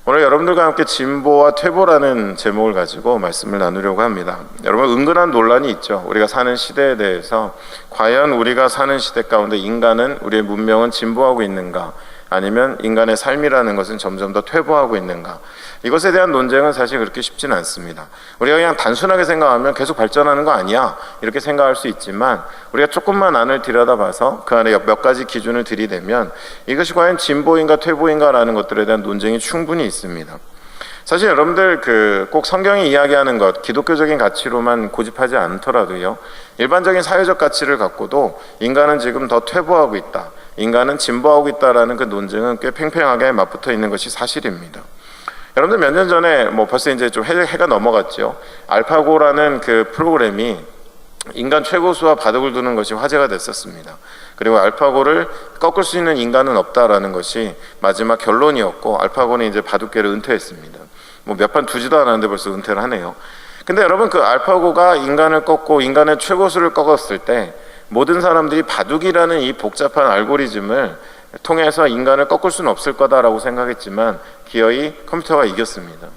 오늘 여러분들과 함께 진보와 퇴보라는 제목을 가지고 말씀을 나누려고 합니다. 여러분, 은근한 논란이 있죠. 우리가 사는 시대에 대해서 과연 우리가 사는 시대 가운데 인간은, 우리의 문명은 진보하고 있는가, 아니면 인간의 삶이라는 것은 점점 더 퇴보하고 있는가. 이것에 대한 논쟁은 사실 그렇게 쉽지는 않습니다. 우리가 그냥 단순하게 생각하면 계속 발전하는 거 아니야, 이렇게 생각할 수 있지만, 우리가 조금만 안을 들여다봐서 그 안에 몇 가지 기준을 들이대면 이것이 과연 진보인가 퇴보인가라는 것들에 대한 논쟁이 충분히 있습니다. 사실 여러분들 꼭 성경이 이야기하는 것, 기독교적인 가치로만 고집하지 않더라도요, 일반적인 사회적 가치를 갖고도 인간은 지금 더 퇴보하고 있다, 인간은 진보하고 있다라는 그 논쟁은 꽤 팽팽하게 맞붙어 있는 것이 사실입니다. 여러분들 몇 년 전에 벌써 이제 좀 해가 넘어갔죠. 알파고라는 그 프로그램이 인간 최고수와 바둑을 두는 것이 화제가 됐었습니다. 그리고 알파고를 꺾을 수 있는 인간은 없다라는 것이 마지막 결론이었고, 알파고는 이제 바둑계를 은퇴했습니다. 몇 판 두지도 않았는데 벌써 은퇴를 하네요. 근데 여러분, 그 알파고가 인간을 꺾고 인간의 최고수를 꺾었을 때 모든 사람들이 바둑이라는 이 복잡한 알고리즘을 통해서 인간을 꺾을 수는 없을 거다라고 생각했지만 기어이 컴퓨터가 이겼습니다.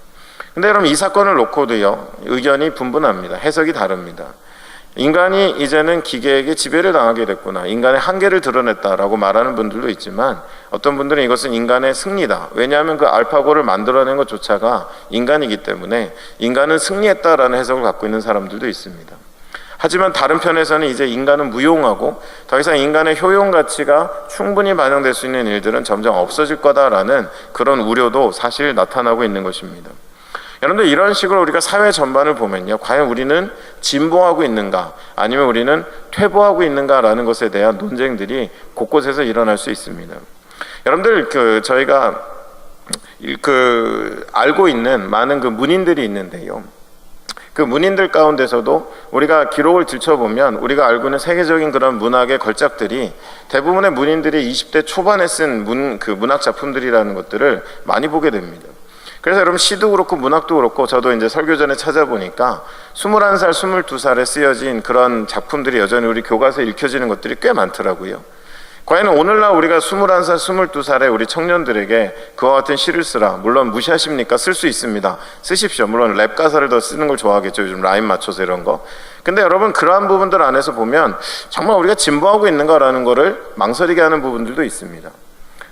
근데 여러분, 이 사건을 놓고도요, 의견이 분분합니다. 해석이 다릅니다. 인간이 이제는 기계에게 지배를 당하게 됐구나, 인간의 한계를 드러냈다라고 말하는 분들도 있지만, 어떤 분들은 이것은 인간의 승리다, 왜냐하면 그 알파고를 만들어낸 것조차가 인간이기 때문에 인간은 승리했다라는 해석을 갖고 있는 사람들도 있습니다. 하지만 다른 편에서는 이제 인간은 무용하고 더 이상 인간의 효용 가치가 충분히 반영될 수 있는 일들은 점점 없어질 거다라는 그런 우려도 사실 나타나고 있는 것입니다. 여러분들, 이런 식으로 우리가 사회 전반을 보면요, 과연 우리는 진보하고 있는가, 아니면 우리는 퇴보하고 있는가라는 것에 대한 논쟁들이 곳곳에서 일어날 수 있습니다. 여러분들, 저희가 알고 있는 많은 문인들이 있는데요, 그 문인들 가운데서도 우리가 기록을 들춰보면 우리가 알고 있는 세계적인 그런 문학의 걸작들이 대부분의 문인들이 20대 초반에 쓴 문학 작품들이라는 것들을 많이 보게 됩니다. 그래서 여러분, 시도 그렇고 문학도 그렇고, 저도 이제 설교 전에 찾아보니까 21살, 22살에 쓰여진 그런 작품들이 여전히 우리 교과서에 읽혀지는 것들이 꽤 많더라고요. 과연 오늘날 우리가 21살, 22살의 우리 청년들에게 그와 같은 시를 쓰라, 물론 무시하십니까? 쓸 수 있습니다. 쓰십시오. 물론 랩 가사를 더 쓰는 걸 좋아하겠죠, 요즘 라임 맞춰서 이런 거. 근데 여러분, 그러한 부분들 안에서 보면 정말 우리가 진보하고 있는가라는 거를 망설이게 하는 부분들도 있습니다.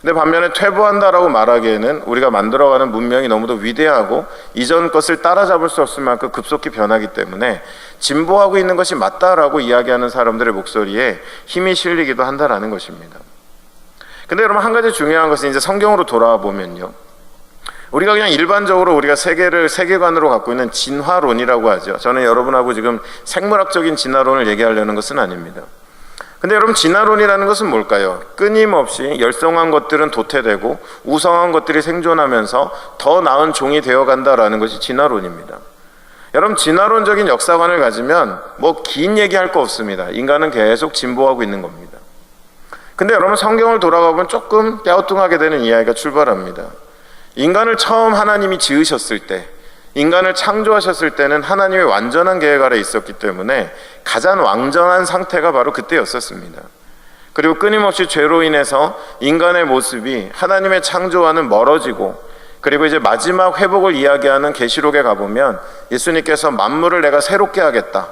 근데 반면에 퇴보한다라고 말하기에는 우리가 만들어가는 문명이 너무도 위대하고 이전 것을 따라잡을 수 없을 만큼 급속히 변하기 때문에 진보하고 있는 것이 맞다라고 이야기하는 사람들의 목소리에 힘이 실리기도 한다라는 것입니다. 근데 여러분, 한 가지 중요한 것은 이제 성경으로 돌아와 보면요, 우리가 그냥 일반적으로 우리가 세계를 세계관으로 갖고 있는 진화론이라고 하죠. 저는 여러분하고 지금 생물학적인 진화론을 얘기하려는 것은 아닙니다. 근데 여러분, 진화론이라는 것은 뭘까요? 끊임없이 열성한 것들은 도태되고 우성한 것들이 생존하면서 더 나은 종이 되어간다라는 것이 진화론입니다. 여러분, 진화론적인 역사관을 가지면 긴 얘기할 거 없습니다. 인간은 계속 진보하고 있는 겁니다. 근데 여러분, 성경을 돌아가보면 조금 갸우뚱하게 되는 이야기가 출발합니다. 인간을 처음 하나님이 지으셨을 때, 인간을 창조하셨을 때는 하나님의 완전한 계획 아래 있었기 때문에 가장 완전한 상태가 바로 그때였었습니다. 그리고 끊임없이 죄로 인해서 인간의 모습이 하나님의 창조와는 멀어지고, 그리고 이제 마지막 회복을 이야기하는 계시록에 가보면 예수님께서 만물을 내가 새롭게 하겠다,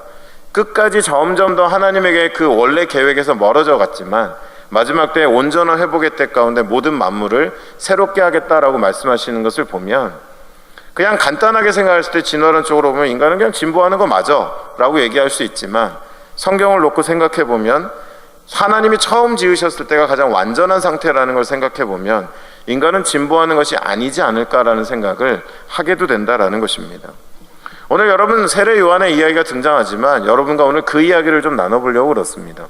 끝까지 점점 더 하나님에게 그 원래 계획에서 멀어져 갔지만 마지막 때에 온전한 회복의 때 가운데 모든 만물을 새롭게 하겠다라고 말씀하시는 것을 보면, 그냥 간단하게 생각했을 때 진화론 쪽으로 보면 인간은 그냥 진보하는 거 맞아 라고 얘기할 수 있지만, 성경을 놓고 생각해 보면 하나님이 처음 지으셨을 때가 가장 완전한 상태라는 걸 생각해 보면 인간은 진보하는 것이 아니지 않을까라는 생각을 하게도 된다라는 것입니다. 오늘 여러분, 세례 요한의 이야기가 등장하지만 여러분과 오늘 그 이야기를 좀 나눠보려고 그렇습니다.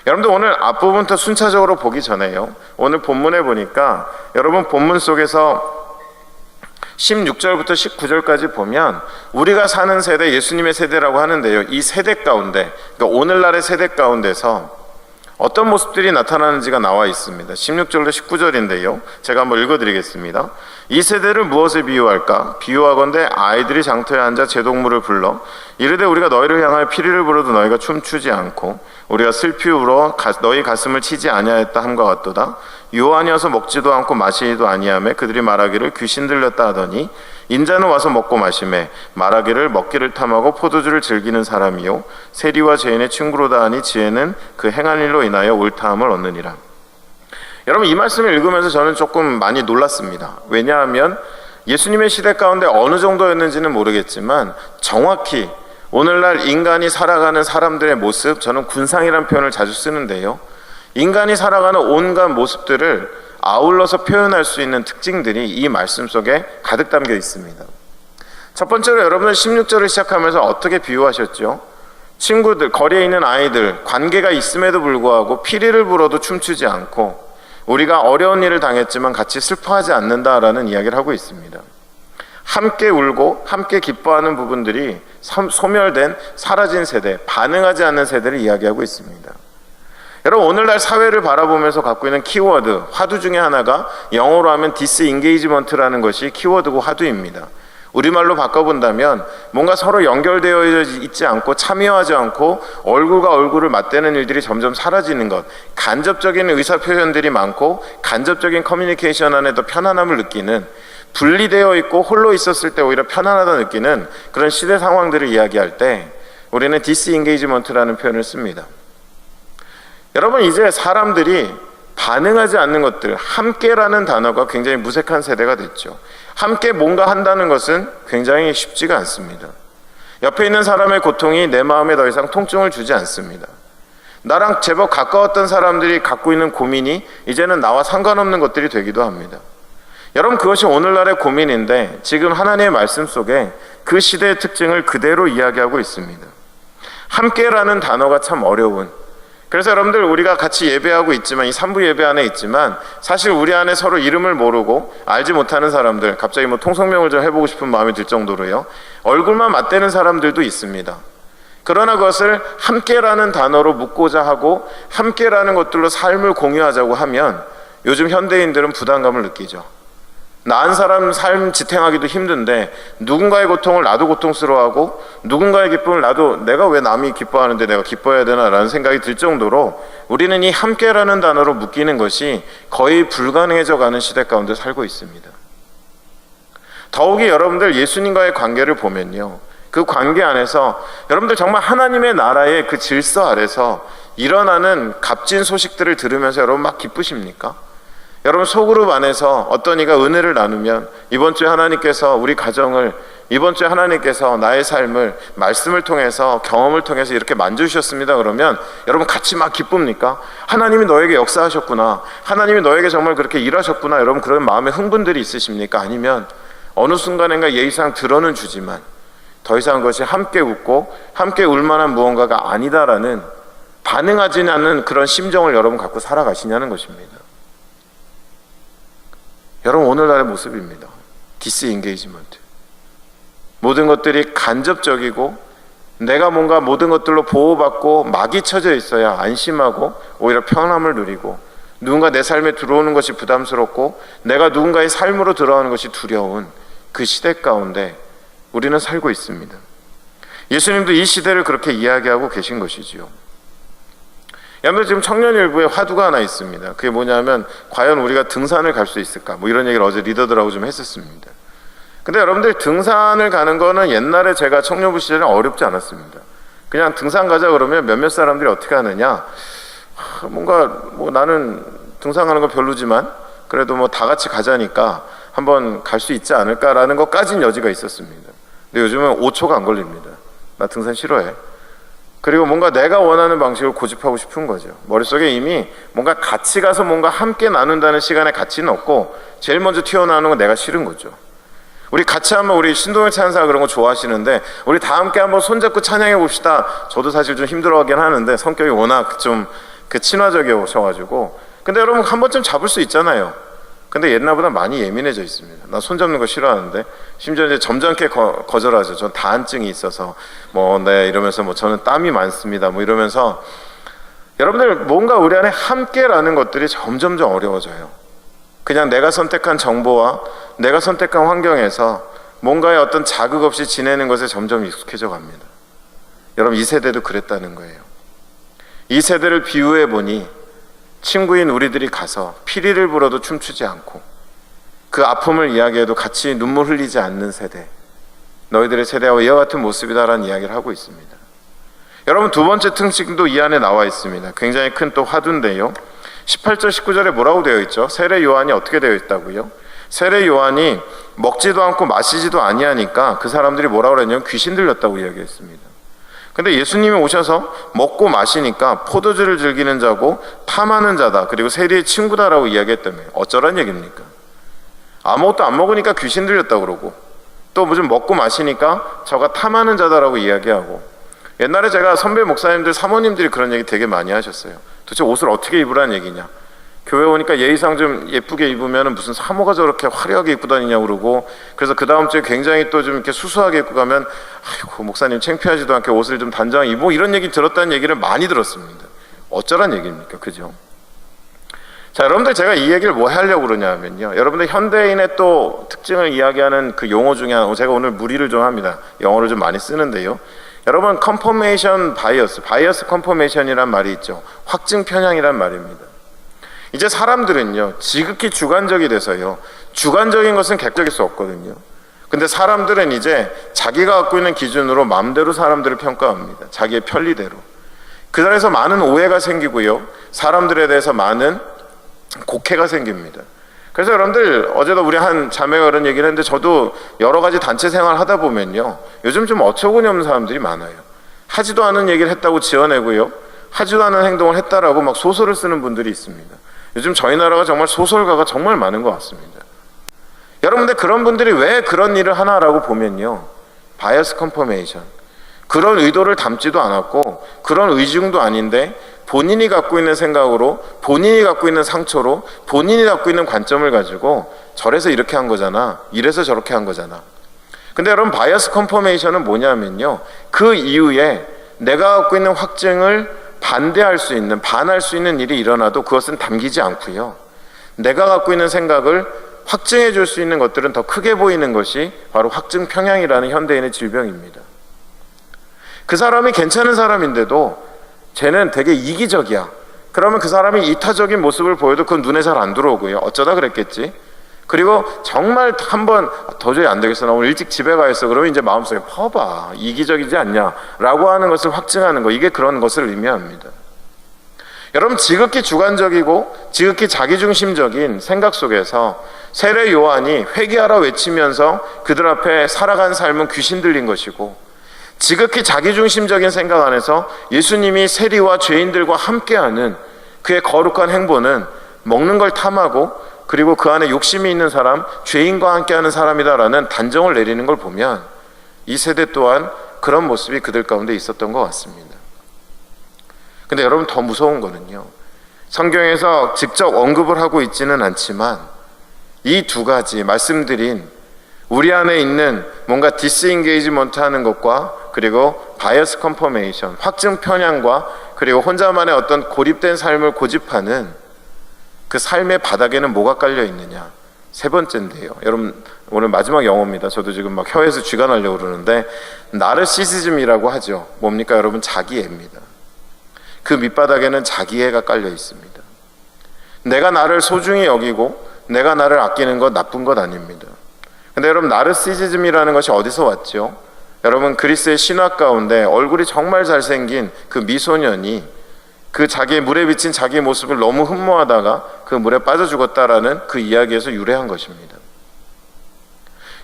여러분들, 오늘 앞부분부터 순차적으로 보기 전에요, 오늘 본문에 보니까 여러분, 본문 속에서 16절부터 19절까지 보면 우리가 사는 세대, 예수님의 세대라고 하는데요, 이 세대 가운데, 그러니까 오늘날의 세대 가운데서 어떤 모습들이 나타나는지가 나와 있습니다. 16절로 19절인데요, 제가 한번 읽어드리겠습니다. 이 세대를 무엇에 비유할까? 비유하건대 아이들이 장터에 앉아 제동물을 불러 이르되 우리가 너희를 향하여 피리를 부르도 너희가 춤추지 않고 우리가 슬피 울어 너희 가슴을 치지 아니하였다 함과 같도다. 요한이 와서 먹지도 않고 마시지도 아니하매 그들이 말하기를 귀신 들렸다 하더니 인자는 와서 먹고 마시매 말하기를 먹기를 탐하고 포도주를 즐기는 사람이요 세리와 죄인의 친구로다 하니 지혜는 그 행한 일로 인하여 옳다함을 얻느니라. 여러분, 이 말씀을 읽으면서 저는 조금 많이 놀랐습니다. 왜냐하면 예수님의 시대 가운데 어느 정도였는지는 모르겠지만 정확히 오늘날 인간이 살아가는 사람들의 모습, 저는 군상이라는 표현을 자주 쓰는데요, 인간이 살아가는 온갖 모습들을 아울러서 표현할 수 있는 특징들이 이 말씀 속에 가득 담겨 있습니다. 첫 번째로 여러분은 16절을 시작하면서 어떻게 비유하셨죠? 친구들, 거리에 있는 아이들, 관계가 있음에도 불구하고 피리를 불어도 춤추지 않고 우리가 어려운 일을 당했지만 같이 슬퍼하지 않는다라는 이야기를 하고 있습니다. 함께 울고 함께 기뻐하는 부분들이 소멸된, 사라진 세대, 반응하지 않는 세대를 이야기하고 있습니다. 여러분, 오늘날 사회를 바라보면서 갖고 있는 키워드, 화두 중에 하나가 영어로 하면 디스인게이지먼트라는 것이 키워드고 화두입니다. 우리말로 바꿔본다면 뭔가 서로 연결되어 있지 않고 참여하지 않고 얼굴과 얼굴을 맞대는 일들이 점점 사라지는 것, 간접적인 의사표현들이 많고 간접적인 커뮤니케이션 안에 더 편안함을 느끼는, 분리되어 있고 홀로 있었을 때 오히려 편안하다 느끼는 그런 시대 상황들을 이야기할 때 우리는 디스인게이지먼트라는 표현을 씁니다. 여러분, 이제 사람들이 반응하지 않는 것들, 함께라는 단어가 굉장히 무색한 세대가 됐죠. 함께 뭔가 한다는 것은 굉장히 쉽지가 않습니다. 옆에 있는 사람의 고통이 내 마음에 더 이상 통증을 주지 않습니다. 나랑 제법 가까웠던 사람들이 갖고 있는 고민이 이제는 나와 상관없는 것들이 되기도 합니다. 여러분, 그것이 오늘날의 고민인데 지금 하나님의 말씀 속에 그 시대의 특징을 그대로 이야기하고 있습니다. 함께라는 단어가 참 어려운, 그래서 여러분들, 우리가 같이 예배하고 있지만, 이 3부 예배 안에 있지만 사실 우리 안에 서로 이름을 모르고 알지 못하는 사람들, 갑자기 통성명을 좀 해보고 싶은 마음이 들 정도로요, 얼굴만 맞대는 사람들도 있습니다. 그러나 그것을 함께라는 단어로 묶고자 하고 함께라는 것들로 삶을 공유하자고 하면 요즘 현대인들은 부담감을 느끼죠. 나은 사람 삶 지탱하기도 힘든데 누군가의 고통을 나도 고통스러워하고 누군가의 기쁨을 나도, 내가 왜 남이 기뻐하는데 내가 기뻐해야 되나 라는 생각이 들 정도로 우리는 이 함께라는 단어로 묶이는 것이 거의 불가능해져 가는 시대 가운데 살고 있습니다. 더욱이 여러분들 예수님과의 관계를 보면요, 그 관계 안에서 여러분들 정말 하나님의 나라의 그 질서 아래서 일어나는 값진 소식들을 들으면서 여러분 막 기쁘십니까? 여러분, 소그룹 안에서 어떤 이가 은혜를 나누면 이번 주에 하나님께서 우리 가정을, 이번 주에 하나님께서 나의 삶을 말씀을 통해서, 경험을 통해서 이렇게 만져주셨습니다 그러면 여러분 같이 막 기쁩니까? 하나님이 너에게 역사하셨구나, 하나님이 너에게 정말 그렇게 일하셨구나, 여러분 그런 마음의 흥분들이 있으십니까? 아니면 어느 순간인가 예의상 들어는 주지만 더 이상 그것이 함께 웃고 함께 울만한 무언가가 아니다라는, 반응하지 않는 그런 심정을 여러분 갖고 살아가시냐는 것입니다. 여러분, 오늘날의 모습입니다. 디스인게이지먼트. 모든 것들이 간접적이고 내가 뭔가 모든 것들로 보호받고 막이 쳐져 있어야 안심하고 오히려 평안함을 누리고, 누군가 내 삶에 들어오는 것이 부담스럽고 내가 누군가의 삶으로 들어가는 것이 두려운 그 시대 가운데 우리는 살고 있습니다. 예수님도 이 시대를 그렇게 이야기하고 계신 것이지요. 여러분, 지금 청년일부에 화두가 하나 있습니다. 그게 뭐냐면 과연 우리가 등산을 갈 수 있을까, 이런 얘기를 어제 리더들하고 좀 했었습니다. 근데 여러분들, 등산을 가는 거는 옛날에 제가 청년부 시절에는 어렵지 않았습니다. 그냥 등산 가자 그러면 몇몇 사람들이 어떻게 하느냐, 뭔가 나는 등산 가는 거 별로지만 그래도 다 같이 가자니까 한번 갈 수 있지 않을까라는 것까지는 여지가 있었습니다. 근데 요즘은 5초가 안 걸립니다. 나 등산 싫어해. 그리고 뭔가 내가 원하는 방식을 고집하고 싶은 거죠. 머릿속에 이미 뭔가 같이 가서 뭔가 함께 나눈다는 시간에 가치는 없고 제일 먼저 튀어나오는 건 내가 싫은 거죠. 우리 같이 한번, 우리 신동엽 찬사 그런 거 좋아하시는데 우리 다 함께 한번 손잡고 찬양해 봅시다. 저도 사실 좀 힘들어하긴 하는데 성격이 워낙 좀 친화적이셔가지고. 근데 여러분, 한 번쯤 잡을 수 있잖아요. 근데 옛날보다 많이 예민해져 있습니다. 나 손잡는 거 싫어하는데 심지어 이제 점잖게 거절하죠. 전 다한증이 있어서 네 이러면서 저는 땀이 많습니다 이러면서. 여러분들, 뭔가 우리 안에 함께라는 것들이 점점점 어려워져요. 그냥 내가 선택한 정보와 내가 선택한 환경에서 뭔가의 어떤 자극 없이 지내는 것에 점점 익숙해져 갑니다. 여러분, 이 세대도 그랬다는 거예요. 이 세대를 비유해 보니 친구인 우리들이 가서 피리를 불어도 춤추지 않고 그 아픔을 이야기해도 같이 눈물 흘리지 않는 세대, 너희들의 세대와 이와 같은 모습이다라는 이야기를 하고 있습니다. 여러분, 두 번째 특징도 이 안에 나와 있습니다. 굉장히 큰 또 화두인데요, 18절 19절에 뭐라고 되어 있죠? 세례 요한이 어떻게 되어 있다고요? 세례 요한이 먹지도 않고 마시지도 아니하니까 그 사람들이 뭐라고 그랬냐면 귀신 들렸다고 이야기했습니다. 근데 예수님이 오셔서 먹고 마시니까 포도주를 즐기는 자고 탐하는 자다, 그리고 세리의 친구다라고 이야기했다며. 어쩌란 얘기입니까? 아무것도 안 먹으니까 귀신 들렸다고 그러고, 또 무슨 먹고 마시니까 저가 탐하는 자다라고 이야기하고. 옛날에 제가 선배 목사님들, 사모님들이 그런 얘기 되게 많이 하셨어요. 도대체 옷을 어떻게 입으라는 얘기냐, 교회 오니까 예의상 좀 예쁘게 입으면 무슨 사모가 저렇게 화려하게 입고 다니냐고 그러고, 그래서 그 다음 주에 굉장히 또 좀 이렇게 수수하게 입고 가면 아이고 목사님 창피하지도 않게 옷을 좀 단정하게 입고, 이런 얘기 들었다는 얘기를 많이 들었습니다. 어쩌란 얘기입니까? 그죠? 자, 여러분들, 제가 이 얘기를 뭐 하려고 그러냐면요, 여러분들 현대인의 또 특징을 이야기하는 그 용어 중에 하나, 제가 오늘 무리를 좀 합니다. 영어를 좀 많이 쓰는데요, 여러분, 컨퍼메이션 바이어스 컨퍼메이션이란 말이 있죠. 확증 편향이란 말입니다. 이제 사람들은요, 지극히 주관적이 돼서요, 주관적인 것은 객관적일 수 없거든요. 근데 사람들은 이제 자기가 갖고 있는 기준으로 마음대로 사람들을 평가합니다. 자기의 편리대로. 그 자리에서 많은 오해가 생기고요, 사람들에 대해서 많은 곡해가 생깁니다. 그래서 여러분들, 어제도 우리 한 자매가 그런 얘기를 했는데, 저도 여러 가지 단체 생활 하다 보면요, 요즘 좀 어처구니 없는 사람들이 많아요. 하지도 않은 얘기를 했다고 지어내고요, 하지도 않은 행동을 했다라고 막 소설을 쓰는 분들이 있습니다. 요즘 저희 나라가 정말 소설가가 정말 많은 것 같습니다. 여러분들, 그런 분들이 왜 그런 일을 하나라고 보면요, 바이어스 컨퍼메이션, 그런 의도를 담지도 않았고 그런 의중도 아닌데 본인이 갖고 있는 생각으로, 본인이 갖고 있는 상처로, 본인이 갖고 있는 관점을 가지고 저래서 이렇게 한 거잖아, 이래서 저렇게 한 거잖아. 근데 여러분, 바이어스 컨퍼메이션은 뭐냐면요, 그 이후에 내가 갖고 있는 확증을 반대할 수 있는, 반할 수 있는 일이 일어나도 그것은 담기지 않고요, 내가 갖고 있는 생각을 확증해 줄 수 있는 것들은 더 크게 보이는 것이 바로 확증 편향이라는 현대인의 질병입니다. 그 사람이 괜찮은 사람인데도 쟤는 되게 이기적이야. 그러면 그 사람이 이타적인 모습을 보여도 그건 눈에 잘 안 들어오고요, 어쩌다 그랬겠지. 그리고 정말 한번 도저히 안 되겠어, 나 오늘 일찍 집에 가야겠어, 그러면 이제 마음속에 봐봐, 이기적이지 않냐 라고 하는 것을 확증하는 거, 이게 그런 것을 의미합니다. 여러분, 지극히 주관적이고 지극히 자기중심적인 생각 속에서 세례 요한이 회개하라 외치면서 그들 앞에 살아간 삶은 귀신 들린 것이고, 지극히 자기중심적인 생각 안에서 예수님이 세리와 죄인들과 함께하는 그의 거룩한 행보는 먹는 걸 탐하고, 그리고 그 안에 욕심이 있는 사람, 죄인과 함께하는 사람이다라는 단정을 내리는 걸 보면 이 세대 또한 그런 모습이 그들 가운데 있었던 것 같습니다. 근데 여러분, 더 무서운 거는요, 성경에서 직접 언급을 하고 있지는 않지만 이 두 가지 말씀드린 우리 안에 있는 뭔가 디스인게이지먼트 하는 것과, 그리고 바이어스 컨퍼메이션, 확증 편향과, 그리고 혼자만의 어떤 고립된 삶을 고집하는 그 삶의 바닥에는 뭐가 깔려 있느냐, 세 번째인데요, 여러분, 오늘 마지막 영어입니다. 저도 지금 막 혀에서 쥐가 나려고 그러는데, 나르시시즘이라고 하죠. 뭡니까 여러분? 자기애입니다. 그 밑바닥에는 자기애가 깔려 있습니다. 내가 나를 소중히 여기고 내가 나를 아끼는 것 나쁜 것 아닙니다. 근데 여러분, 나르시시즘이라는 것이 어디서 왔죠? 여러분, 그리스의 신화 가운데 얼굴이 정말 잘생긴 그 미소년이 그 자기의 물에 비친 자기의 모습을 너무 흠모하다가 그 물에 빠져 죽었다라는 그 이야기에서 유래한 것입니다.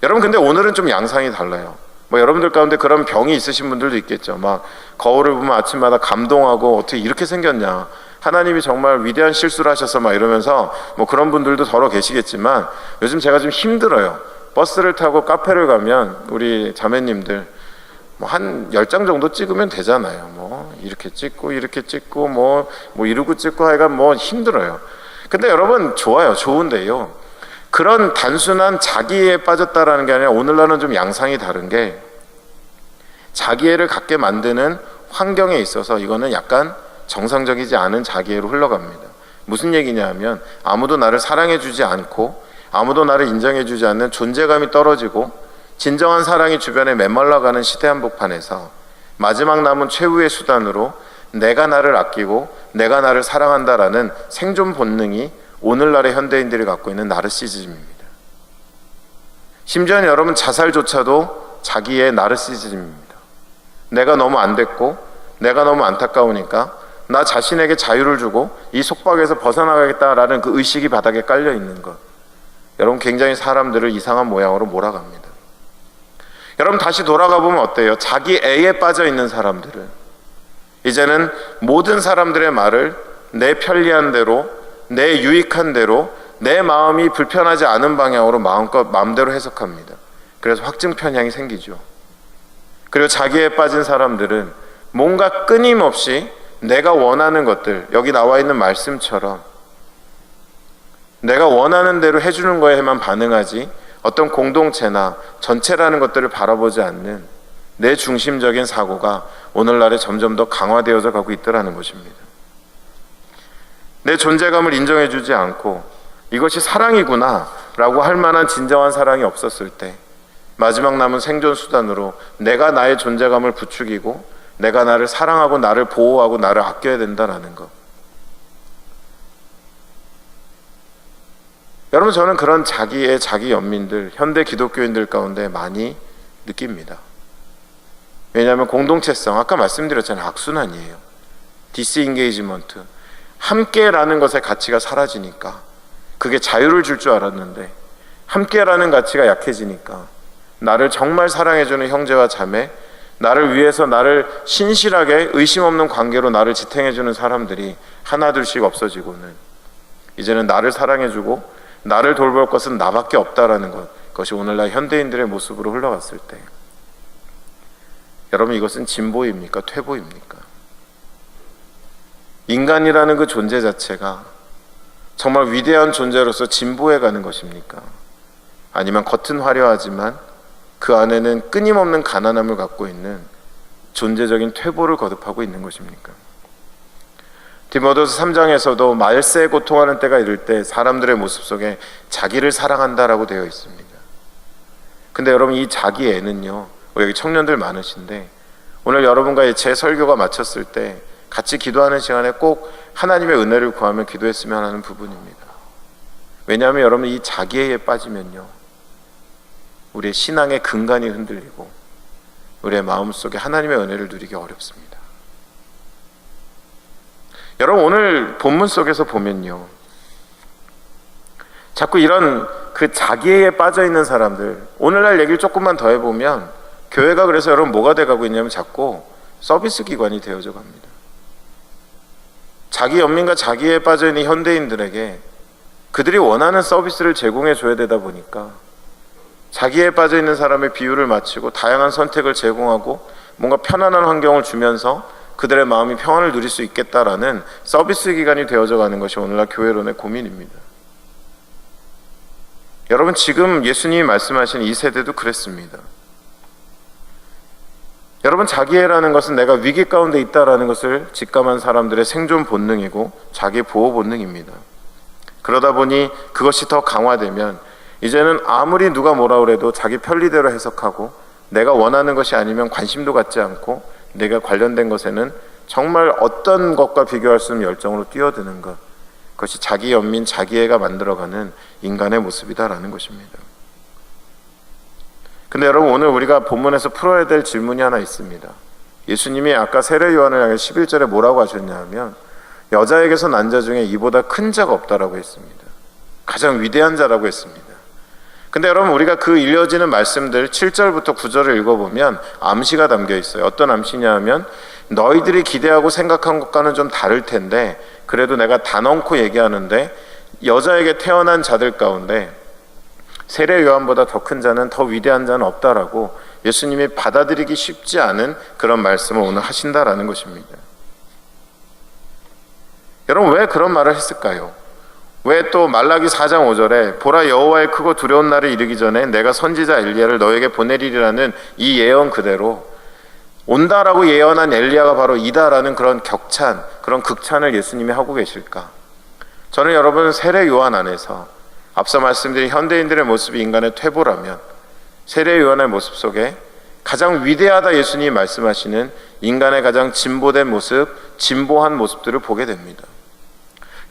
여러분, 근데 오늘은 좀 양상이 달라요. 뭐 여러분들 가운데 그런 병이 있으신 분들도 있겠죠. 막 거울을 보면 아침마다 감동하고 어떻게 이렇게 생겼냐, 하나님이 정말 위대한 실수를 하셔서 막 이러면서 뭐 그런 분들도 더러 계시겠지만, 요즘 제가 좀 힘들어요. 버스를 타고 카페를 가면 우리 자매님들 뭐 한 10장 정도 찍으면 되잖아요. 뭐 이렇게 찍고 이렇게 찍고 뭐 이러고 찍고 하여간 뭐 힘들어요. 근데 여러분, 좋아요, 좋은데요, 그런 단순한 자기애에 빠졌다라는 게 아니라 오늘날은 좀 양상이 다른 게, 자기애를 갖게 만드는 환경에 있어서 이거는 약간 정상적이지 않은 자기애로 흘러갑니다. 무슨 얘기냐 하면, 아무도 나를 사랑해 주지 않고 아무도 나를 인정해 주지 않는 존재감이 떨어지고 진정한 사랑이 주변에 메말라가는 시대 한복판에서 마지막 남은 최후의 수단으로 내가 나를 아끼고 내가 나를 사랑한다라는 생존 본능이 오늘날의 현대인들이 갖고 있는 나르시즘입니다. 심지어는 여러분 자살조차도 자기의 나르시즘입니다. 내가 너무 안 됐고 내가 너무 안타까우니까 나 자신에게 자유를 주고 이 속박에서 벗어나가겠다라는 그 의식이 바닥에 깔려 있는 것, 여러분 굉장히 사람들을 이상한 모양으로 몰아갑니다. 여러분 다시 돌아가 보면 어때요? 자기 애에 빠져 있는 사람들은 이제는 모든 사람들의 말을 내 편리한 대로, 내 유익한 대로, 내 마음이 불편하지 않은 방향으로 마음대로 해석합니다. 그래서 확증 편향이 생기죠. 그리고 자기에 빠진 사람들은 뭔가 끊임없이 내가 원하는 것들, 여기 나와 있는 말씀처럼 내가 원하는 대로 해주는 거에만 반응하지 어떤 공동체나 전체라는 것들을 바라보지 않는 내 중심적인 사고가 오늘날에 점점 더 강화되어져 가고 있다는 것입니다. 내 존재감을 인정해주지 않고 이것이 사랑이구나 라고 할 만한 진정한 사랑이 없었을 때 마지막 남은 생존 수단으로 내가 나의 존재감을 부추기고 내가 나를 사랑하고 나를 보호하고 나를 아껴야 된다는 것. 여러분 저는 그런 자기 연민들, 현대 기독교인들 가운데 많이 느낍니다. 왜냐하면 공동체성, 아까 말씀드렸잖아요. 악순환이에요. 디스인게이지먼트, 함께라는 것의 가치가 사라지니까, 그게 자유를 줄 줄 알았는데 함께라는 가치가 약해지니까 나를 정말 사랑해주는 형제와 자매, 나를 위해서 나를 신실하게 의심 없는 관계로 나를 지탱해주는 사람들이 하나둘씩 없어지고는 이제는 나를 사랑해주고 나를 돌볼 것은 나밖에 없다라는 것, 그것이 오늘날 현대인들의 모습으로 흘러갔을 때 여러분 이것은 진보입니까? 퇴보입니까? 인간이라는 그 존재 자체가 정말 위대한 존재로서 진보해가는 것입니까? 아니면 겉은 화려하지만 그 안에는 끊임없는 가난함을 갖고 있는 존재적인 퇴보를 거듭하고 있는 것입니까? 디모데후서 3장에서도 말세에 고통하는 때가 이를 때 사람들의 모습 속에 자기를 사랑한다라고 되어 있습니다. 근데 여러분 이 자기 애는요, 여기 청년들 많으신데 오늘 여러분과 제 설교가 마쳤을 때 같이 기도하는 시간에 꼭 하나님의 은혜를 구하며 기도했으면 하는 부분입니다. 왜냐하면 여러분 이 자기애에 빠지면요 우리의 신앙의 근간이 흔들리고 우리의 마음속에 하나님의 은혜를 누리기 어렵습니다. 여러분 오늘 본문 속에서 보면요 자꾸 이런 그 자기애에 빠져있는 사람들, 오늘날 얘기를 조금만 더 해보면 교회가 그래서 여러분 뭐가 돼가고 있냐면 자꾸 서비스 기관이 되어져 갑니다. 자기 연민과 자기애에 빠져있는 현대인들에게 그들이 원하는 서비스를 제공해 줘야 되다 보니까 자기애에 빠져있는 사람의 비율을 맞추고 다양한 선택을 제공하고 뭔가 편안한 환경을 주면서 그들의 마음이 평안을 누릴 수 있겠다라는 서비스 기관이 되어져 가는 것이 오늘날 교회론의 고민입니다. 여러분 지금 예수님이 말씀하신 이 세대도 그랬습니다. 여러분 자기애라는 것은 내가 위기 가운데 있다라는 것을 직감한 사람들의 생존 본능이고 자기 보호 본능입니다. 그러다 보니 그것이 더 강화되면 이제는 아무리 누가 뭐라 그래도 자기 편리대로 해석하고 내가 원하는 것이 아니면 관심도 갖지 않고 내가 관련된 것에는 정말 어떤 것과 비교할 수 없는 열정으로 뛰어드는 것, 그것이 자기 연민, 자기애가 만들어가는 인간의 모습이다라는 것입니다. 근데 여러분 오늘 우리가 본문에서 풀어야 될 질문이 하나 있습니다. 예수님이 아까 세례 요한을 향해 11절에 뭐라고 하셨냐면 여자에게서 난 자 중에 이보다 큰 자가 없다라고 했습니다. 가장 위대한 자라고 했습니다. 근데 여러분 우리가 그 이어지는 말씀들 7절부터 9절을 읽어보면 암시가 담겨 있어요. 어떤 암시냐 하면 너희들이 기대하고 생각한 것과는 좀 다를 텐데 그래도 내가 단언코 얘기하는데 여자에게 태어난 자들 가운데 세례 요한보다 더 큰 자는, 더 위대한 자는 없다라고 예수님이 받아들이기 쉽지 않은 그런 말씀을 오늘 하신다라는 것입니다. 여러분 왜 그런 말을 했을까요? 왜 또 말라기 4장 5절에 보라 여호와의 크고 두려운 날이 이르기 전에 내가 선지자 엘리야를 너에게 보내리라는 이 예언 그대로 온다라고 예언한 엘리야가 바로 이다라는 그런 격찬, 그런 극찬을 예수님이 하고 계실까? 저는 여러분 세례 요한 안에서 앞서 말씀드린 현대인들의 모습이 인간의 퇴보라면 세례 요한의 모습 속에 가장 위대하다 예수님이 말씀하시는 인간의 가장 진보된 모습, 진보한 모습들을 보게 됩니다.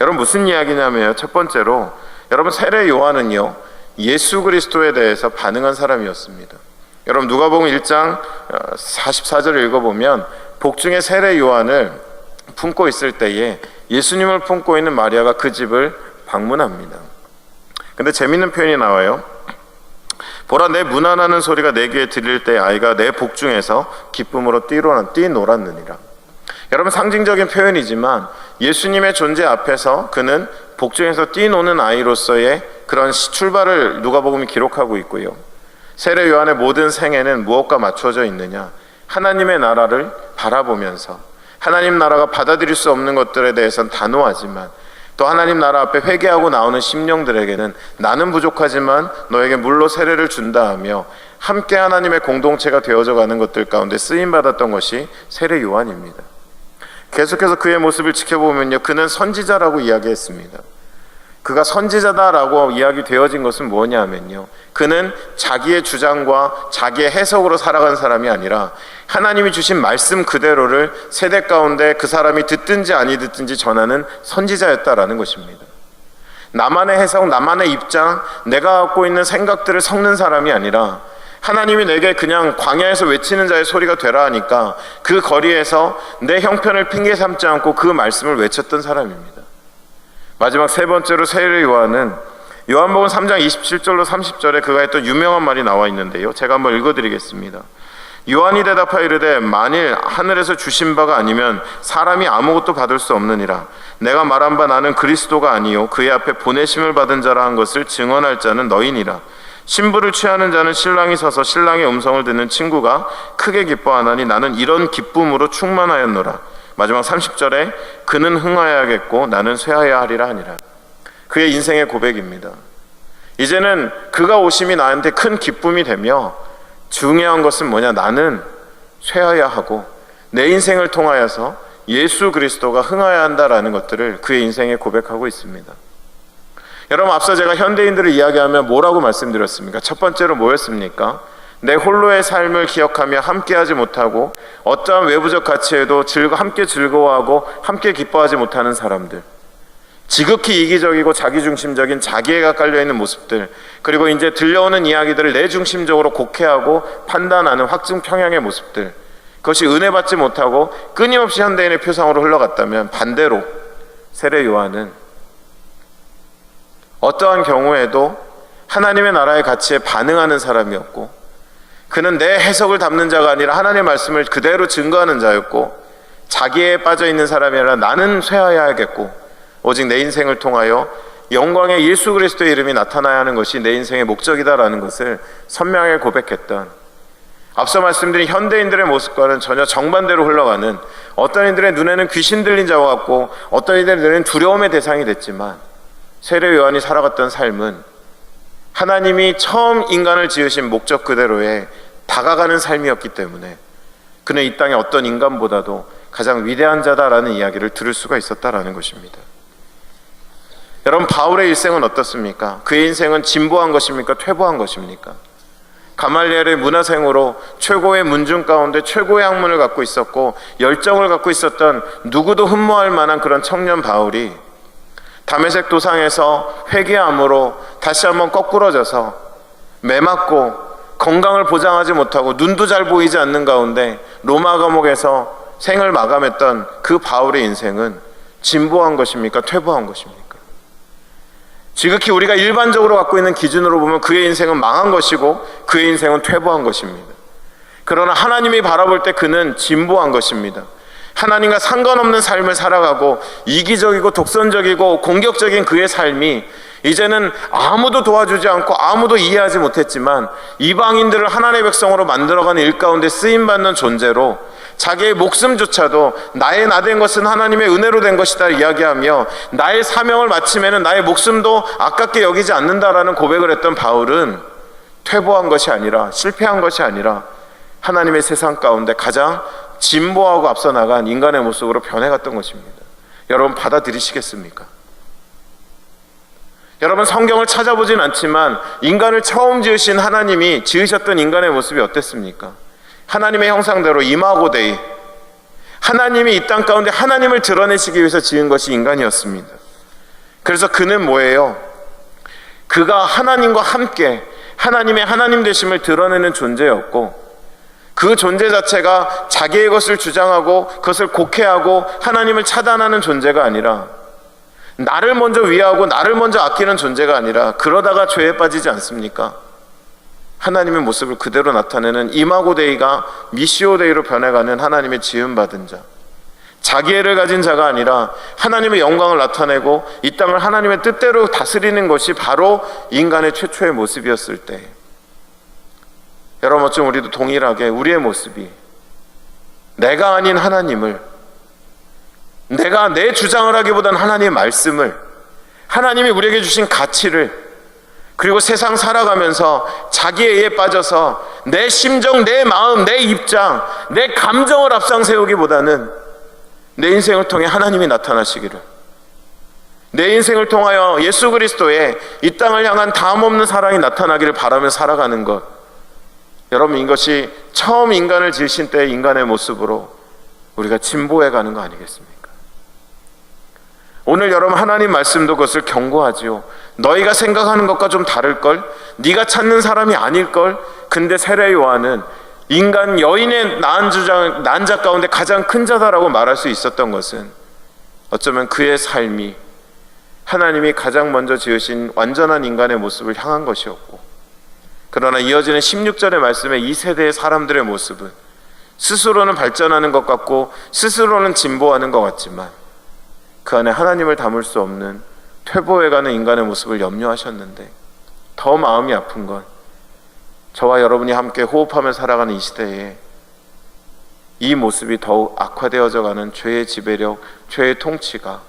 여러분 무슨 이야기냐면요, 첫 번째로 여러분 세례 요한은요 예수 그리스도에 대해서 반응한 사람이었습니다. 여러분 누가복음 1장 44절을 읽어보면 복중의 세례 요한을 품고 있을 때에 예수님을 품고 있는 마리아가 그 집을 방문합니다. 근데 재밌는 표현이 나와요. 보라, 내 문 안하는 소리가 내 귀에 들릴 때 아이가 내 복중에서 기쁨으로 뛰놀았느니라. 여러분 상징적인 표현이지만 예수님의 존재 앞에서 그는 복중에서 뛰노는 아이로서의 그런 출발을 누가복음이 기록하고 있고요. 세례 요한의 모든 생애는 무엇과 맞춰져 있느냐? 하나님의 나라를 바라보면서 하나님 나라가 받아들일 수 없는 것들에 대해서는 단호하지만 또 하나님 나라 앞에 회개하고 나오는 심령들에게는 나는 부족하지만 너에게 물로 세례를 준다 하며 함께 하나님의 공동체가 되어져 가는 것들 가운데 쓰임받았던 것이 세례 요한입니다. 계속해서 그의 모습을 지켜보면요, 그는 선지자라고 이야기했습니다. 그가 선지자다라고 이야기되어진 것은 뭐냐면요, 그는 자기의 주장과 자기의 해석으로 살아간 사람이 아니라 하나님이 주신 말씀 그대로를 세대 가운데 그 사람이 듣든지 아니 듣든지 전하는 선지자였다라는 것입니다. 나만의 해석, 나만의 입장, 내가 갖고 있는 생각들을 섞는 사람이 아니라 하나님이 내게 그냥 광야에서 외치는 자의 소리가 되라 하니까 그 거리에서 내 형편을 핑계 삼지 않고 그 말씀을 외쳤던 사람입니다. 마지막 세 번째로 세례 요한은 요한복음 3장 27절로 30절에 그가 했던 유명한 말이 나와 있는데요, 제가 한번 읽어드리겠습니다. 요한이 대답하여 이르되 만일 하늘에서 주신 바가 아니면 사람이 아무것도 받을 수 없느니라. 내가 말한 바 나는 그리스도가 아니요 그의 앞에 보내심을 받은 자라 한 것을 증언할 자는 너희니라. 신부를 취하는 자는 신랑이 서서 신랑의 음성을 듣는 친구가 크게 기뻐하나니 나는 이런 기쁨으로 충만하였노라. 마지막 30절에 그는 흥하여야겠고 나는 쇠하여야 하리라 하니라. 그의 인생의 고백입니다. 이제는 그가 오심이 나한테 큰 기쁨이 되며 중요한 것은 뭐냐, 나는 쇠하여야 하고 내 인생을 통하여서 예수 그리스도가 흥하여야 한다라는 것들을 그의 인생에 고백하고 있습니다. 여러분 앞서 제가 현대인들을 이야기하면 뭐라고 말씀드렸습니까? 첫 번째로 뭐였습니까? 내 홀로의 삶을 기억하며 함께하지 못하고 어떠한 외부적 가치에도 함께 즐거워하고 함께 기뻐하지 못하는 사람들, 지극히 이기적이고 자기중심적인 자기애가 깔려있는 모습들, 그리고 이제 들려오는 이야기들을 내 중심적으로 곡해하고 판단하는 확증 평양의 모습들, 그것이 은혜받지 못하고 끊임없이 현대인의 표상으로 흘러갔다면 반대로 세례 요한은 어떠한 경우에도 하나님의 나라의 가치에 반응하는 사람이었고 그는 내 해석을 담는 자가 아니라 하나님의 말씀을 그대로 증거하는 자였고 자기에 빠져 있는 사람이 아니라 나는 쇠하여야겠고 오직 내 인생을 통하여 영광의 예수 그리스도의 이름이 나타나야 하는 것이 내 인생의 목적이다라는 것을 선명하게 고백했던, 앞서 말씀드린 현대인들의 모습과는 전혀 정반대로 흘러가는, 어떤 이들의 눈에는 귀신 들린 자와 같고 어떤 이들의 눈에는 두려움의 대상이 됐지만 세례 요한이 살아갔던 삶은 하나님이 처음 인간을 지으신 목적 그대로에 다가가는 삶이었기 때문에 그는 이 땅의 어떤 인간보다도 가장 위대한 자다라는 이야기를 들을 수가 있었다라는 것입니다. 여러분 바울의 일생은 어떻습니까? 그의 인생은 진보한 것입니까? 퇴보한 것입니까? 가말리엘의 문화생으로 최고의 문중 가운데 최고의 학문을 갖고 있었고 열정을 갖고 있었던 누구도 흠모할 만한 그런 청년 바울이 다메섹 도상에서 회개함으로 다시 한번 거꾸러져서 매맞고 건강을 보장하지 못하고 눈도 잘 보이지 않는 가운데 로마 감옥에서 생을 마감했던 그 바울의 인생은 진보한 것입니까? 퇴보한 것입니까? 지극히 우리가 일반적으로 갖고 있는 기준으로 보면 그의 인생은 망한 것이고 그의 인생은 퇴보한 것입니다. 그러나 하나님이 바라볼 때 그는 진보한 것입니다. 하나님과 상관없는 삶을 살아가고 이기적이고 독선적이고 공격적인 그의 삶이 이제는 아무도 도와주지 않고 아무도 이해하지 못했지만 이방인들을 하나님의 백성으로 만들어가는 일 가운데 쓰임받는 존재로 자기의 목숨조차도 나의 나 된 것은 하나님의 은혜로 된 것이다 이야기하며 나의 사명을 마치면은 나의 목숨도 아깝게 여기지 않는다라는 고백을 했던 바울은 퇴보한 것이 아니라 실패한 것이 아니라 하나님의 세상 가운데 가장 진보하고 앞서 나간 인간의 모습으로 변해갔던 것입니다. 여러분 받아들이시겠습니까? 여러분 성경을 찾아보진 않지만 인간을 처음 지으신 하나님이 지으셨던 인간의 모습이 어땠습니까? 하나님의 형상대로 이마고 데이, 하나님이 이 땅 가운데 하나님을 드러내시기 위해서 지은 것이 인간이었습니다. 그래서 그는 뭐예요? 그가 하나님과 함께 하나님의 하나님 되심을 드러내는 존재였고, 그 존재 자체가 자기의 것을 주장하고 그것을 곡해하고 하나님을 차단하는 존재가 아니라, 나를 먼저 위하고 나를 먼저 아끼는 존재가 아니라, 그러다가 죄에 빠지지 않습니까? 하나님의 모습을 그대로 나타내는 이마고 데이가 미시오 데이로 변해가는 하나님의 지음받은 자, 자기애를 가진 자가 아니라 하나님의 영광을 나타내고 이 땅을 하나님의 뜻대로 다스리는 것이 바로 인간의 최초의 모습이었을 때, 여러분 어쩜 우리도 동일하게 우리의 모습이 내가 아닌 하나님을, 내가 내 주장을 하기보다는 하나님의 말씀을, 하나님이 우리에게 주신 가치를, 그리고 세상 살아가면서 자기애에 빠져서 내 심정, 내 마음, 내 입장, 내 감정을 앞장 세우기보다는 내 인생을 통해 하나님이 나타나시기를, 내 인생을 통하여 예수 그리스도의 이 땅을 향한 다함없는 사랑이 나타나기를 바라며 살아가는 것, 여러분 이것이 처음 인간을 지으신 때의 인간의 모습으로 우리가 진보해 가는 거 아니겠습니까? 오늘 여러분 하나님 말씀도 그것을 경고하지요. 너희가 생각하는 것과 좀 다를걸? 네가 찾는 사람이 아닐걸? 근데 세례 요한은 인간 여인의 난 자 가운데 가장 큰 자다라고 말할 수 있었던 것은 어쩌면 그의 삶이 하나님이 가장 먼저 지으신 완전한 인간의 모습을 향한 것이었고, 그러나 이어지는 16절의 말씀에 이 세대의 사람들의 모습은 스스로는 발전하는 것 같고 스스로는 진보하는 것 같지만 그 안에 하나님을 담을 수 없는 퇴보해가는 인간의 모습을 염려하셨는데, 더 마음이 아픈 건 저와 여러분이 함께 호흡하며 살아가는 이 시대에 이 모습이 더욱 악화되어져 가는 죄의 지배력, 죄의 통치가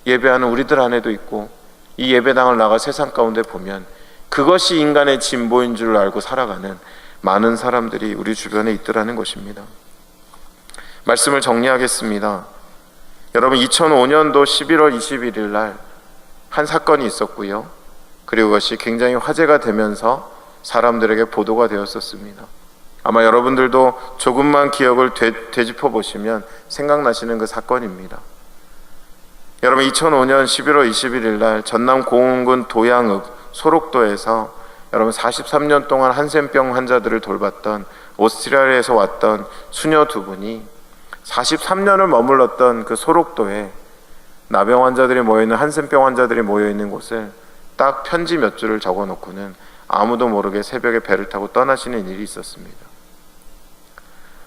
예배하는 우리들 안에도 있고, 이 예배당을 나가 세상 가운데 보면 그것이 인간의 진보인 줄 알고 살아가는 많은 사람들이 우리 주변에 있더라는 것입니다. 말씀을 정리하겠습니다. 여러분 2005년도 11월 21일 날 한 사건이 있었고요. 그리고 그것이 굉장히 화제가 되면서 사람들에게 보도가 되었었습니다. 아마 여러분들도 조금만 기억을 되짚어 보시면 생각나시는 그 사건입니다. 여러분 2005년 11월 21일 날 전남 고흥군 도양읍 소록도에서 여러분 43년 동안 한센병 환자들을 돌봤던 오스트리아에서 왔던 수녀 두 분이 43년을 머물렀던 그 소록도에 나병 환자들이 모여있는, 한센병 환자들이 모여있는 곳을 딱 편지 몇 줄을 적어놓고는 아무도 모르게 새벽에 배를 타고 떠나시는 일이 있었습니다.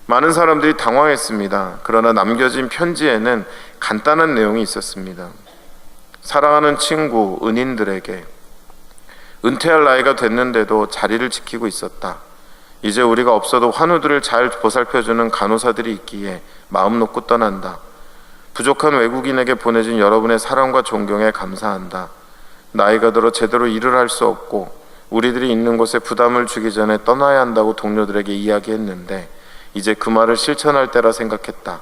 많은 사람들이 당황했습니다. 그러나 남겨진 편지에는 간단한 내용이 있었습니다. 사랑하는 친구 은인들에게, 은퇴할 나이가 됐는데도 자리를 지키고 있었다. 이제 우리가 없어도 환우들을 잘 보살펴주는 간호사들이 있기에 마음 놓고 떠난다. 부족한 외국인에게 보내준 여러분의 사랑과 존경에 감사한다. 나이가 들어 제대로 일을 할 수 없고 우리들이 있는 곳에 부담을 주기 전에 떠나야 한다고 동료들에게 이야기했는데 이제 그 말을 실천할 때라 생각했다.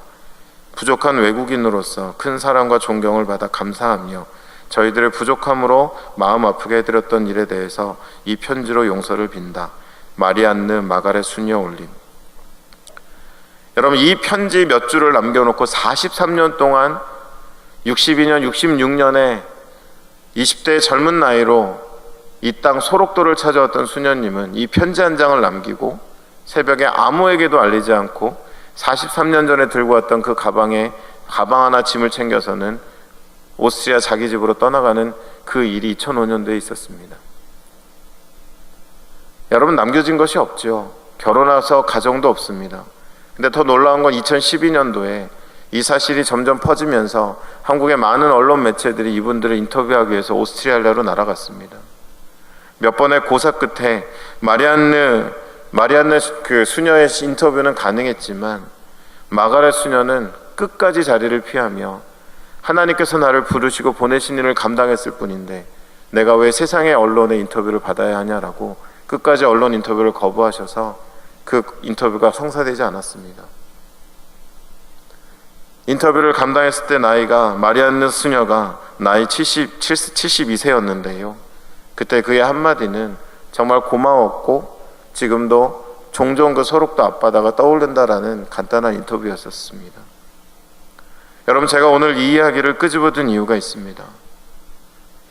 부족한 외국인으로서 큰 사랑과 존경을 받아 감사하며 저희들의 부족함으로 마음 아프게 해드렸던 일에 대해서 이 편지로 용서를 빈다. 마리안느 마가렛 수녀 올림. 여러분 이 편지 몇 줄을 남겨놓고 43년 동안 62년, 66년에 20대의 젊은 나이로 이 땅 소록도를 찾아왔던 수녀님은 이 편지 한 장을 남기고 새벽에 아무에게도 알리지 않고 43년 전에 들고 왔던 그 가방 하나 짐을 챙겨서는 오스트리아 자기 집으로 떠나가는 그 일이 2005년도에 있었습니다. 여러분 남겨진 것이 없죠. 결혼해서 가정도 없습니다. 근데 더 놀라운 건 2012년도에 이 사실이 점점 퍼지면서 한국의 많은 언론 매체들이 이분들을 인터뷰하기 위해서 오스트리아로 날아갔습니다. 몇 번의 고사 끝에 마리안느 그 수녀의 인터뷰는 가능했지만 마가렛 수녀는 끝까지 자리를 피하며 하나님께서 나를 부르시고 보내신 일을 감당했을 뿐인데 내가 왜 세상의 언론의 인터뷰를 받아야 하냐라고 끝까지 언론 인터뷰를 거부하셔서 그 인터뷰가 성사되지 않았습니다. 인터뷰를 감당했을 때 나이가 마리안느 수녀가 나이 72세였는데요. 그때 그의 한마디는 정말 고마웠고 지금도 종종 그 소록도 앞바다가 떠오른다라는 간단한 인터뷰였었습니다. 여러분, 제가 오늘 이 이야기를 끄집어든 이유가 있습니다.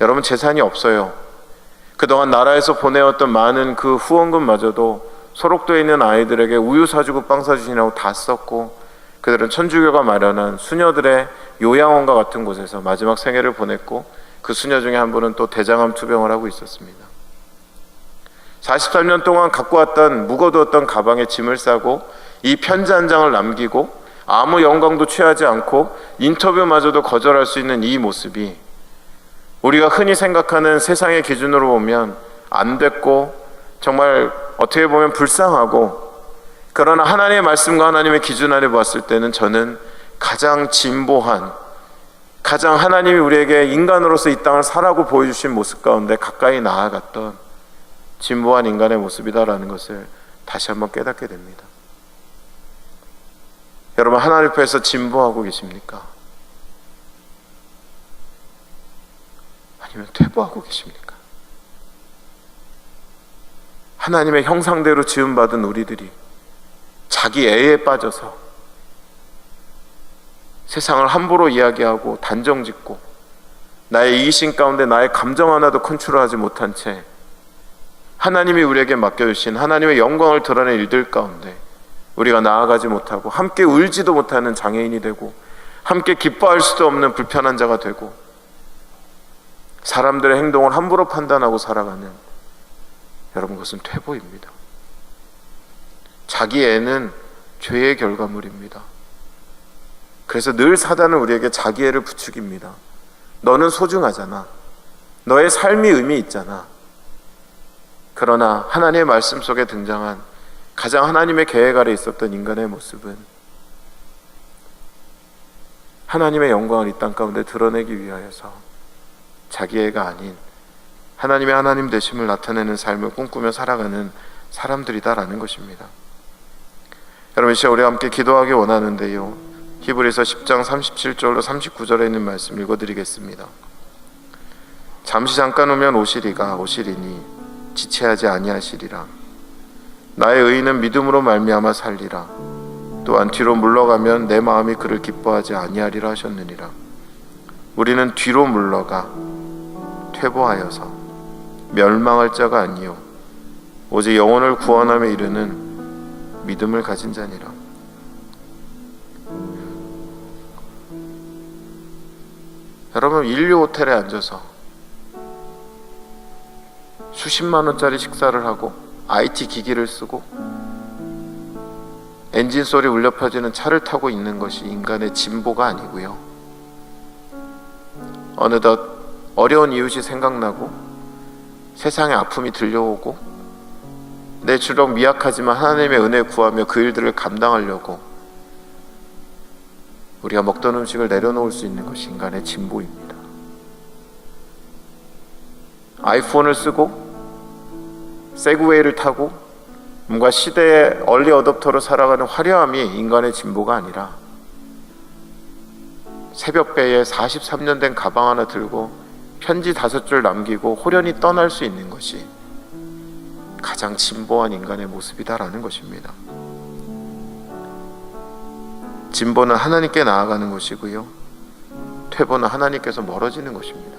여러분, 재산이 없어요. 그동안 나라에서 보내왔던 많은 그 후원금마저도 소록도에 있는 아이들에게 우유 사주고 빵 사주시라고 다 썼고, 그들은 천주교가 마련한 수녀들의 요양원과 같은 곳에서 마지막 생애를 보냈고, 그 수녀 중에 한 분은 또 대장암 투병을 하고 있었습니다. 43년 동안 갖고 왔던 묵어두었던 가방에 짐을 싸고 이 편지 한 장을 남기고 아무 영광도 취하지 않고 인터뷰마저도 거절할 수 있는 이 모습이 우리가 흔히 생각하는 세상의 기준으로 보면 안 됐고 정말 어떻게 보면 불쌍하고, 그러나 하나님의 말씀과 하나님의 기준 안에 봤을 때는 저는 가장 진보한, 가장 하나님이 우리에게 인간으로서 이 땅을 살라고 보여주신 모습 가운데 가까이 나아갔던 진보한 인간의 모습이다라는 것을 다시 한번 깨닫게 됩니다. 여러분, 하나님 앞에서 진보하고 계십니까? 아니면 퇴보하고 계십니까? 하나님의 형상대로 지음받은 우리들이 자기 애에 빠져서 세상을 함부로 이야기하고 단정짓고 나의 이기심 가운데 나의 감정 하나도 컨트롤하지 못한 채 하나님이 우리에게 맡겨주신 하나님의 영광을 드러낸 일들 가운데 우리가 나아가지 못하고 함께 울지도 못하는 장애인이 되고 함께 기뻐할 수도 없는 불편한 자가 되고 사람들의 행동을 함부로 판단하고 살아가는, 여러분, 그것은 퇴보입니다. 자기 애는 죄의 결과물입니다. 그래서 늘 사단은 우리에게 자기 애를 부추깁니다. 너는 소중하잖아. 너의 삶이 의미 있잖아. 그러나 하나님의 말씀 속에 등장한 가장 하나님의 계획 아래 있었던 인간의 모습은 하나님의 영광을 이 땅 가운데 드러내기 위하여서 자기애가 아닌 하나님의 하나님 되심을 나타내는 삶을 꿈꾸며 살아가는 사람들이다라는 것입니다. 여러분, 이 시간 우리가 함께 기도하기 원하는데요, 히브리서 10장 37절로 39절에 있는 말씀 읽어드리겠습니다. 잠시 잠깐 오면 오시리가 오시리니 지체하지 아니하시리라. 나의 의인은 믿음으로 말미암아 살리라. 또한 뒤로 물러가면 내 마음이 그를 기뻐하지 아니하리라 하셨느니라. 우리는 뒤로 물러가 퇴보하여서 멸망할 자가 아니요 오직 영혼을 구원함에 이르는 믿음을 가진 자니라. 여러분, 인류 호텔에 앉아서 수십만 원짜리 식사를 하고 IT 기기를 쓰고 엔진 소리 울려 퍼지는 차를 타고 있는 것이 인간의 진보가 아니고요, 어느덧 어려운 이웃이 생각나고 세상의 아픔이 들려오고 내 주력 미약하지만 하나님의 은혜 구하며 그 일들을 감당하려고 우리가 먹던 음식을 내려놓을 수 있는 것이 인간의 진보입니다. 아이폰을 쓰고 세그웨이를 타고 뭔가 시대의 얼리 어댑터로 살아가는 화려함이 인간의 진보가 아니라 새벽배에 43년 된 가방 하나 들고 편지 5줄 남기고 호련히 떠날 수 있는 것이 가장 진보한 인간의 모습이다라는 것입니다. 진보는 하나님께 나아가는 것이고요, 퇴보는 하나님께서 멀어지는 것입니다.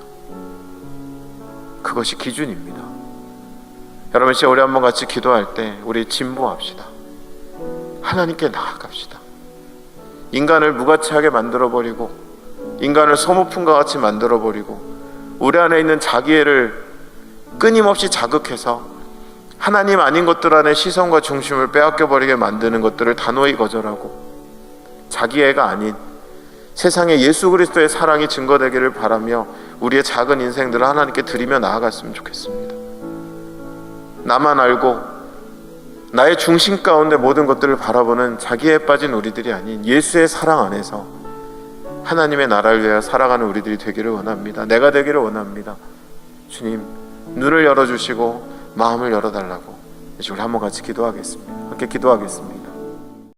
그것이 기준입니다. 여러분, 우리 한번 같이 기도할 때 우리 진보합시다. 하나님께 나아갑시다. 인간을 무가치하게 만들어버리고 인간을 소모품과 같이 만들어버리고 우리 안에 있는 자기애를 끊임없이 자극해서 하나님 아닌 것들 안에 시선과 중심을 빼앗겨버리게 만드는 것들을 단호히 거절하고 자기애가 아닌 세상에 예수 그리스도의 사랑이 증거되기를 바라며 우리의 작은 인생들을 하나님께 드리며 나아갔으면 좋겠습니다. 나만 알고 나의 중심 가운데 모든 것들을 바라보는 자기애에 빠진 우리들이 아닌 예수의 사랑 안에서 하나님의 나라를 위하여 살아가는 우리들이 되기를 원합니다. 내가 되기를 원합니다. 주님, 눈을 열어주시고 마음을 열어달라고. 이제 우리 한번 같이 기도하겠습니다. 함께 기도하겠습니다.